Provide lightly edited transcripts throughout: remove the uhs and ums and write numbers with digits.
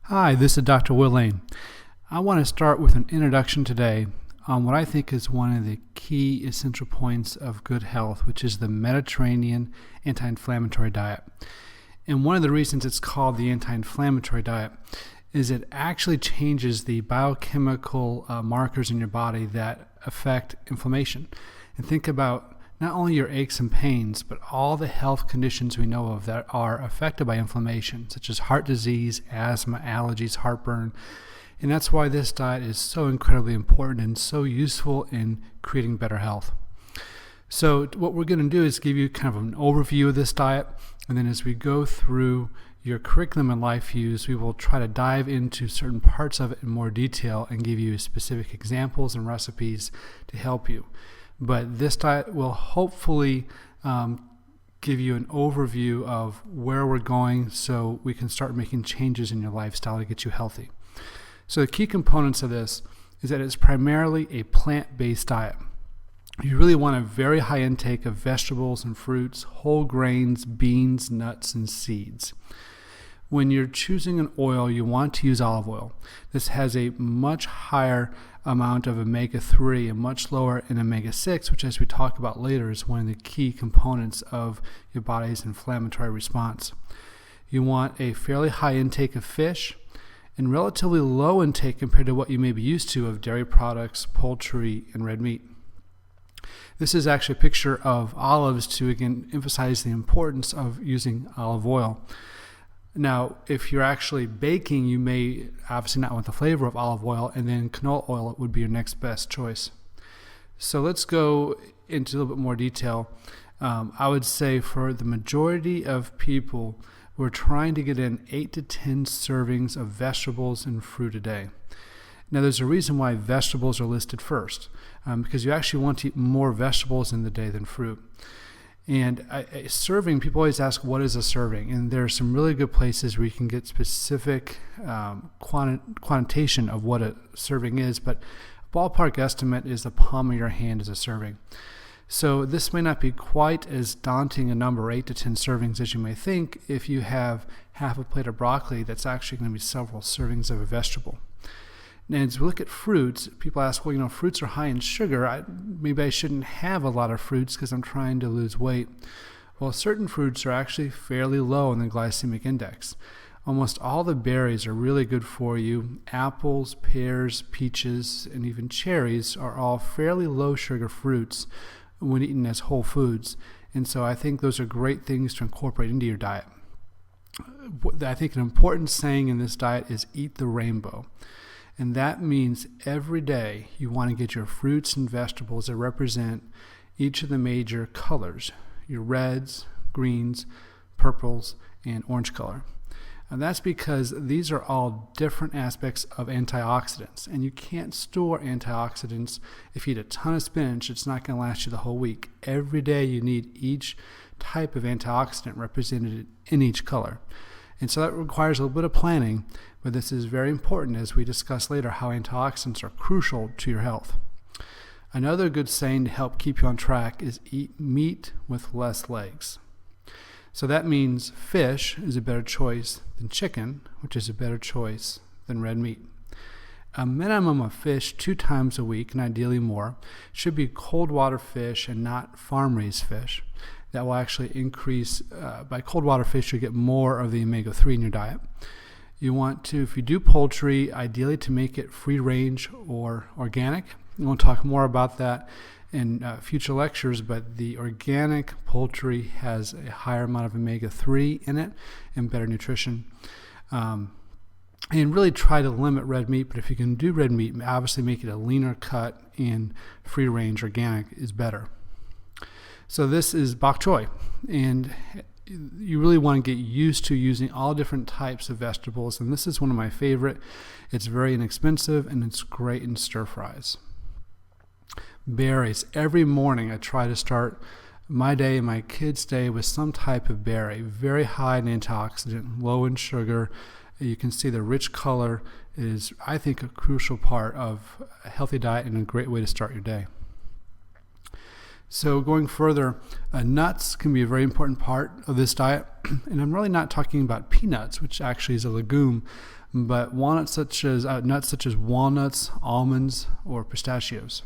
Hi, this is Dr. Will Lane. I want to start with an introduction today on what I think is one of the key essential points of good health, which is the Mediterranean anti-inflammatory diet. And one of the reasons it's called the anti-inflammatory diet is it actually changes the biochemical markers in your body that affect inflammation. And think about not only your aches and pains, but all the health conditions we know of that are affected by inflammation, such as heart disease, asthma, allergies, heartburn. And that's why this diet is so incredibly important and so useful in creating better health. So what we're going to do is give you kind of an overview of this diet, and then as we go through your curriculum and life views, we will try to dive into certain parts of it in more detail and give you specific examples and recipes to help you. But this diet will hopefully give you an overview of where we're going so we can start making changes in your lifestyle to get you healthy. So the key components of this is that it's primarily a plant-based diet. You really want a very high intake of vegetables and fruits, whole grains, beans, nuts, and seeds. When you're choosing an oil, you want to use olive oil. This has a much higher amount of omega-3 and much lower in omega-6, which, as we talk about later, is one of the key components of your body's inflammatory response. You want a fairly high intake of fish and relatively low intake compared to what you may be used to of dairy products, poultry, and red meat. This is actually a picture of olives to, again, emphasize the importance of using olive oil. Now, if you're actually baking, you may obviously not want the flavor of olive oil, and then canola oil would be your next best choice. So let's go into a little bit more detail. I would say for the majority of people, we're trying to get in 8 to 10 servings of vegetables and fruit a day. Now, there's a reason why vegetables are listed first, because you actually want to eat more vegetables in the day than fruit. And a serving, people always ask, what is a serving? And there are some really good places where you can get specific quantitation of what a serving is, but a ballpark estimate is the palm of your hand as a serving. So this may not be quite as daunting a number, 8 to 10 servings, as you may think. If you have half a plate of broccoli, that's actually going to be several servings of a vegetable. And as we look at fruits, people ask, well, fruits are high in sugar. Maybe I shouldn't have a lot of fruits because I'm trying to lose weight. Well, certain fruits are actually fairly low in the glycemic index. Almost all the berries are really good for you. Apples, pears, peaches, and even cherries are all fairly low sugar fruits when eaten as whole foods. And so I think those are great things to incorporate into your diet. I think an important saying in this diet is eat the rainbow. And that means every day you want to get your fruits and vegetables that represent each of the major colors, your reds, greens, purples, and orange color. And that's because these are all different aspects of antioxidants. And you can't store antioxidants if you eat a ton of spinach. It's not going to last you the whole week. Every day you need each type of antioxidant represented in each color. And so that requires a little bit of planning, but this is very important as we discuss later how antioxidants are crucial to your health. Another good saying to help keep you on track is eat meat with less legs. So that means fish is a better choice than chicken, which is a better choice than red meat. A minimum of fish 2 times a week, and ideally more, should be cold water fish and not farm-raised fish. That will actually increase, by cold water fish, you get more of the omega-3 in your diet. You want to, if you do poultry, ideally to make it free range or organic. We'll talk more about that in future lectures, but the organic poultry has a higher amount of omega-3 in it and better nutrition. And really try to limit red meat, but if you can do red meat, obviously make it a leaner cut, and free range organic is better. So this is bok choy, and you really want to get used to using all different types of vegetables, and this is one of my favorite. It's very inexpensive, and it's great in stir fries. Berries. Every morning I try to start my day and my kids' day with some type of berry, very high in antioxidant, low in sugar. You can see the rich color is, I think, a crucial part of a healthy diet and a great way to start your day. So going further, nuts can be a very important part of this diet. And I'm really not talking about peanuts, which actually is a legume, but nuts such as walnuts, almonds, or pistachios.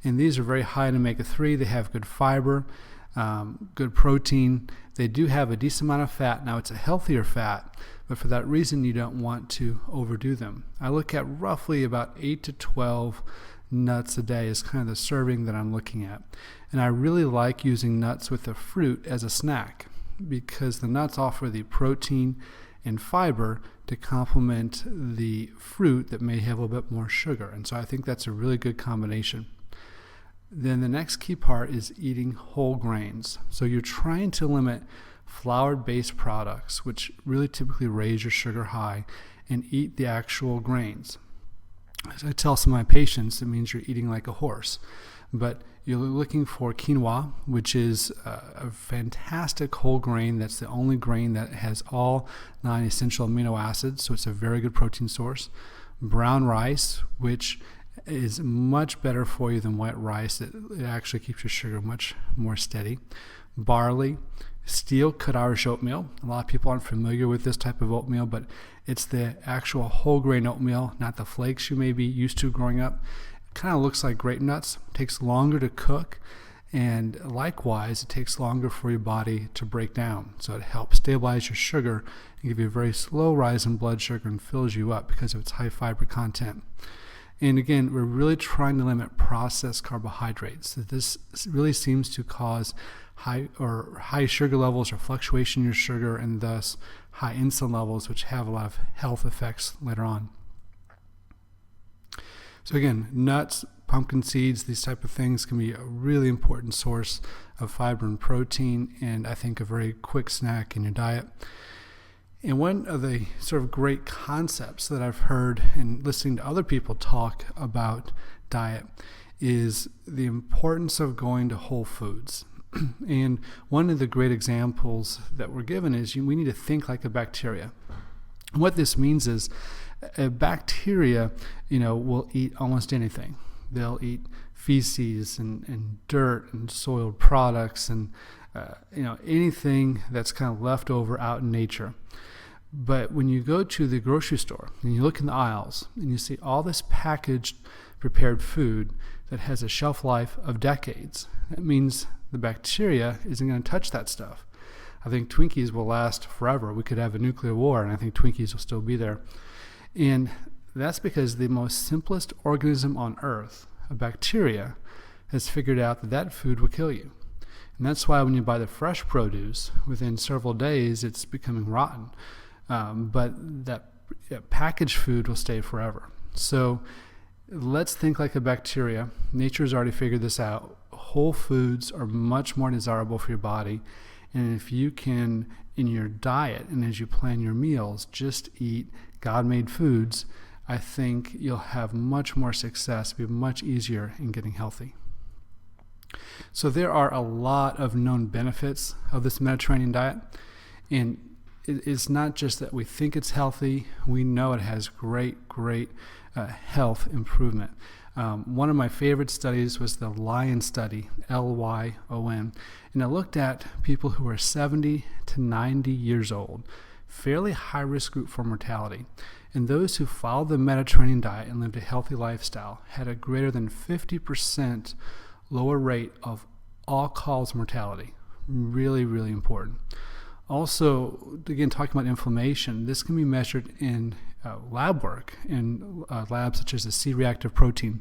And these are very high in omega-3. They have good fiber, good protein. They do have a decent amount of fat. Now, it's a healthier fat, but for that reason, you don't want to overdo them. I look at roughly about 8 to 12 nuts a day is kind of the serving that I'm looking at. And I really like using nuts with the fruit as a snack because the nuts offer the protein and fiber to complement the fruit that may have a little bit more sugar. And so I think that's a really good combination. Then the next key part is eating whole grains. So you're trying to limit flour-based products, which really typically raise your sugar high, and eat the actual grains. As I tell some of my patients, it means you're eating like a horse. But you're looking for quinoa, which is a fantastic whole grain. That's the only grain that has all 9 essential amino acids, so it's a very good protein source. Brown rice, which is much better for you than white rice. It actually keeps your sugar much more steady. Barley, steel cut Irish oatmeal. A lot of people aren't familiar with this type of oatmeal, but it's the actual whole grain oatmeal, not the flakes you may be used to growing up. It kind of looks like grape nuts. It takes longer to cook, and likewise, it takes longer for your body to break down. So it helps stabilize your sugar and give you a very slow rise in blood sugar and fills you up because of its high fiber content. And again, we're really trying to limit processed carbohydrates. This really seems to cause high sugar levels or fluctuation in your sugar, and thus high insulin levels, which have a lot of health effects later on. So again, nuts, pumpkin seeds, these type of things can be a really important source of fiber and protein, and I think a very quick snack in your diet. And one of the sort of great concepts that I've heard in listening to other people talk about diet is the importance of going to whole foods. And one of the great examples that we're given is we need to think like a bacteria. And what this means is a bacteria, will eat almost anything. They'll eat feces and dirt and soiled products and anything that's kind of left over out in nature. But when you go to the grocery store and you look in the aisles and you see all this packaged prepared food that has a shelf life of decades, that means the bacteria isn't going to touch that stuff. I think Twinkies will last forever. We could have a nuclear war and I think Twinkies will still be there. And that's because the most simplest organism on earth, a bacteria, has figured out that food will kill you. And that's why when you buy the fresh produce, within several days it's becoming rotten. But that packaged food will stay forever. So let's think like a bacteria. Nature's already figured this out. Whole foods are much more desirable for your body. And if you can, in your diet and as you plan your meals, just eat God-made foods, I think you'll have much more success, be much easier in getting healthy. So there are a lot of known benefits of this Mediterranean diet. And it's not just that we think it's healthy, we know it has great health improvement. One of my favorite studies was the LYON study, Lyon, and it looked at people who were 70 to 90 years old, fairly high-risk group for mortality. And those who followed the Mediterranean diet and lived a healthy lifestyle had a greater than 50% lower rate of all-cause mortality. Really, really important. Also, again, talking about inflammation, this can be measured in lab work, in labs such as the C-reactive protein.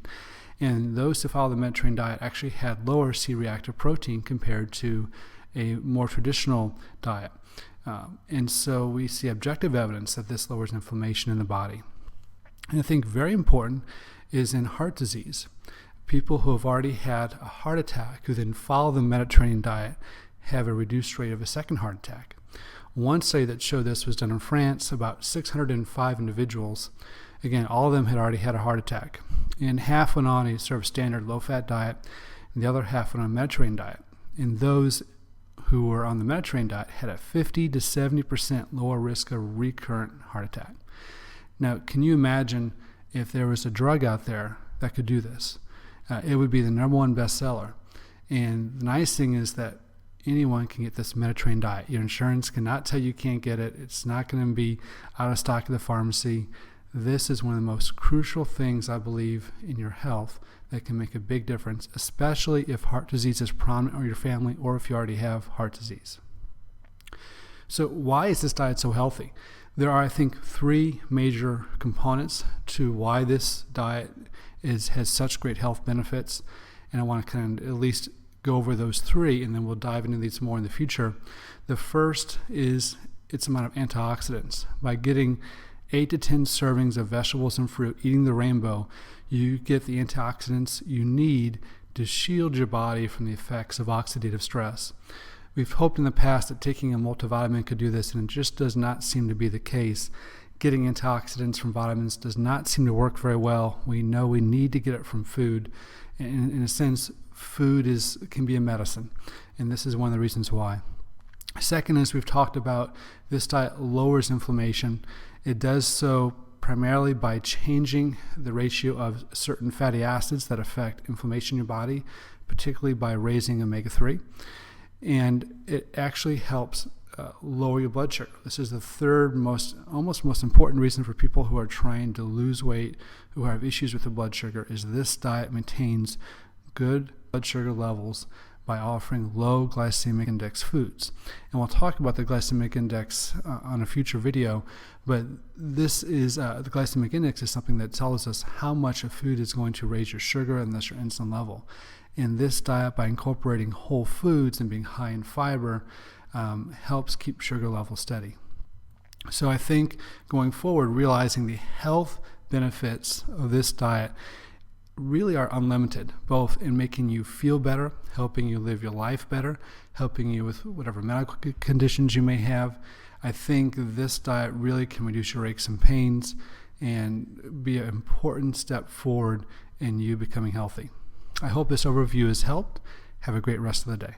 And those who follow the Mediterranean diet actually had lower C-reactive protein compared to a more traditional diet. And so we see objective evidence that this lowers inflammation in the body. And I think very important is in heart disease. People who have already had a heart attack who then follow the Mediterranean diet have a reduced rate of a second heart attack. One study that showed this was done in France, about 605 individuals. Again, all of them had already had a heart attack. And half went on a sort of standard low-fat diet, and the other half went on a Mediterranean diet. And those who were on the Mediterranean diet had a 50 to 70% lower risk of recurrent heart attack. Now, can you imagine if there was a drug out there that could do this? It would be the #1 bestseller. And the nice thing is that anyone can get this Mediterranean diet. Your insurance cannot tell you can't get it. It's not going to be out of stock at the pharmacy. This is one of the most crucial things, I believe, in your health that can make a big difference, especially if heart disease is prominent in your family or if you already have heart disease. So why is this diet so healthy? There are, I think, 3 major components to why this diet has such great health benefits, and I want to kind of at least go over those 3, and then we'll dive into these more in the future. The first is its amount of antioxidants. By getting 8 to 10 servings of vegetables and fruit, eating the rainbow, you get the antioxidants you need to shield your body from the effects of oxidative stress. We've hoped in the past that taking a multivitamin could do this, and it just does not seem to be the case. Getting antioxidants from vitamins does not seem to work very well. We know we need to get it from food. In a sense, food can be a medicine, and this is one of the reasons why. Second, as we've talked about, this diet lowers inflammation. It does so primarily by changing the ratio of certain fatty acids that affect inflammation in your body, particularly by raising omega-3. And it actually helps lower your blood sugar. This is the third most important reason for people who are trying to lose weight, who have issues with the blood sugar, is this diet maintains good blood sugar levels by offering low glycemic index foods. And we'll talk about the glycemic index on a future video, but this is the glycemic index is something that tells us how much a food is going to raise your sugar and thus your insulin level. And this diet, by incorporating whole foods and being high in fiber, helps keep sugar levels steady. So I think going forward, realizing the health benefits of this diet really are unlimited, both in making you feel better, helping you live your life better, helping you with whatever medical conditions you may have. I think this diet really can reduce your aches and pains and be an important step forward in you becoming healthy. I hope this overview has helped. Have a great rest of the day.